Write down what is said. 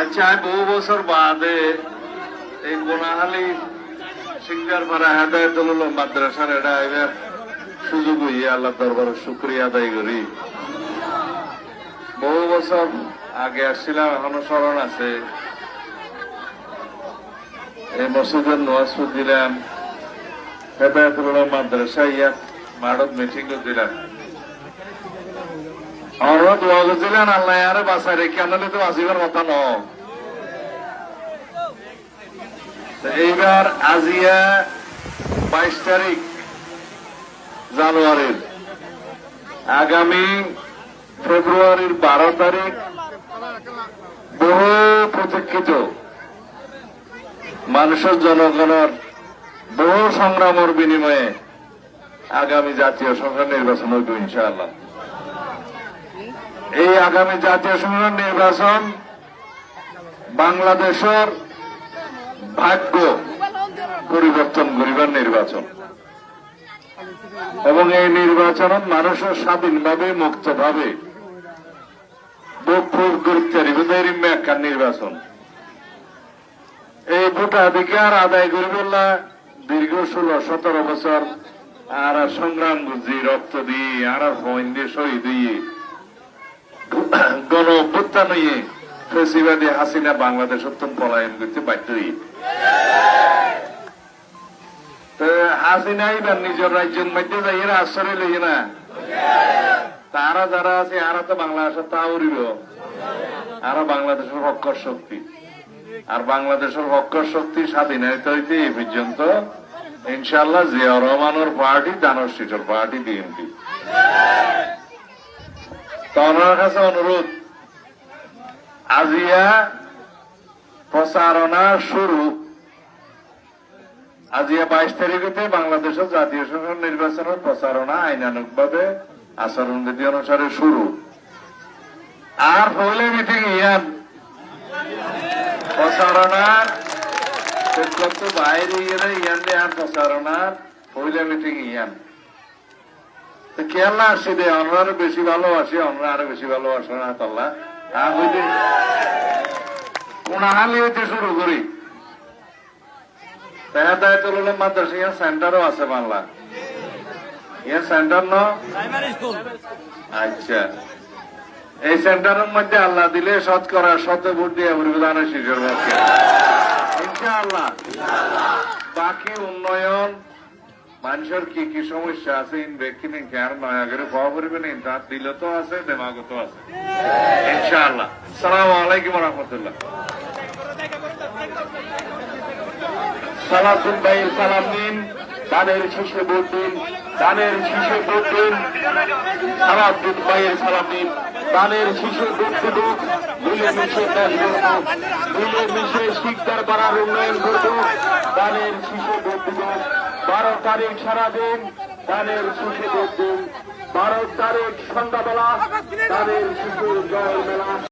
আচ্ছা, বহু বছর বাদে এই কোনাহালি সিঙ্গারপাড়া হেদায়েতুল উলুম মাদ্রাসার এটা এবার সুযোগ হইয়া আল্লাহ দরবারে শুকরিয়া আদায় করি। বহু বছর আগে আসছিলাম, এখনো স্মরণ আছে। এই মসজিদের নোয়াজ দিলাম, হেদায়েতুল উলুম মাদ্রাসা ইয়া মাঠত মিটিং দিলাম। আমরা দোয়া করছিলেন আল্লাহ আরে বাঁচাই রেখে আনলে তো বাঁচিবার কথা ন। এইবার আজিয়া 22 তারিখ জানুয়ারির, আগামী ফেব্রুয়ারির 12 তারিখ বহু প্রতীক্ষিত মানুষের জনগণের বহু সংগ্রামের বিনিময়ে আগামী জাতীয় সংসদ নির্বাচন হইব ইনশাআল্লাহ। এই আগামী জাতীয় সংসদ নির্বাচন বাংলাদেশের ভাগ্য পরিবর্তন করিবার নির্বাচন, এবং এই নির্বাচনত মানুষের স্বাধীনভাবে মুক্তভাবে ভোট প্রয়োগ করতে একটা নির্বাচন। এই ভোটাধিকার আদায় করিবেলা দীর্ঘ 16-17 বছর আর সংগ্রাম করছি, রক্ত দিয়ে আর ফইন দিয়ে শহীদ দিয়ে গণ অভ্যুত্থান হইয়ে ফেসিবাদী হাসিনা বাংলাদেশ উত্তম পলায়ন করতে বাধ্য হই। হাসিনা এবার নিজের রাজ্যের মধ্যে যাই আশ্রয় লইয়ে না, তারা যারা আছে আরা তো বাংলাদেশের তা উড়িব, আরা বাংলাদেশের অক্ষর শক্তি। আর বাংলাদেশের অক্ষর শক্তি স্বাধীনতা হইতে এই পর্যন্ত ইনশাআল্লাহ জিয়াউর রহমানের পার্টি, দানব শিশুর পার্টি, বিএনপি। তো ওনার কাছে অনুরোধ, আজিয়া প্রচারণা শুরু। আজিয়া 22 তারিখে বাংলাদেশের জাতীয় সংসদ নির্বাচনের প্রচারণা আইনানুগভাবে আচরণবিধি অনুসারে শুরু। আর পহিলা মিটিং ইয়ান প্রচারণার বাইরে ইয়ান আর প্রচারণার পহিলা মিটিং ইয়ান কেলা আসছি দে, আমরা আরো বেশি ভালোবাসি, আমরা আরো বেশি ভালোবাসি না তাল্লা কোনাহালি হইতে শুরু করি। হেদায়েতুল উলুম মাদ্রাসা ইয়ার সেন্টারও আছে বাংলা, ইয়ার সেন্টার ন। আচ্ছা, এই সেন্টারের মধ্যে আল্লাহ দিলে শতকরা 100 ভোট দিয়ে অভিধানের শিশুর পক্ষে ইনশাআল্লাহ। বাকি উন্নয়ন, মানুষের কি কি সমস্যা আছে ব্যক্তি আর নয়া করে পাওয়া করবেন, তার দিল তো আছে, দেমাগত আছে ইনশাআল্লাহ। আসসালামু আলাইকুম রহমতুল্লাহ। সালাতুল ভাই সালাম দিন, দানের শীর্ষে ভোট দিন, দানের শীর্ষে ভোট দিন। সালাতুল ভাইয়ের সালাম দিন, দানের শীর্ষে ভোট দিব, মিলেমিশে কাজ করব, মিলেমিশে শিকদার পাড়ার উন্নয়ন করব, দানের শীর্ষে ভোট দিব। 12 তারিখ সারাদিন দানের শীর্ষে ভোট দিন, 12 তারিখ সন্ধ্যাবেলা দানের শিশুর জয়ের মেলা।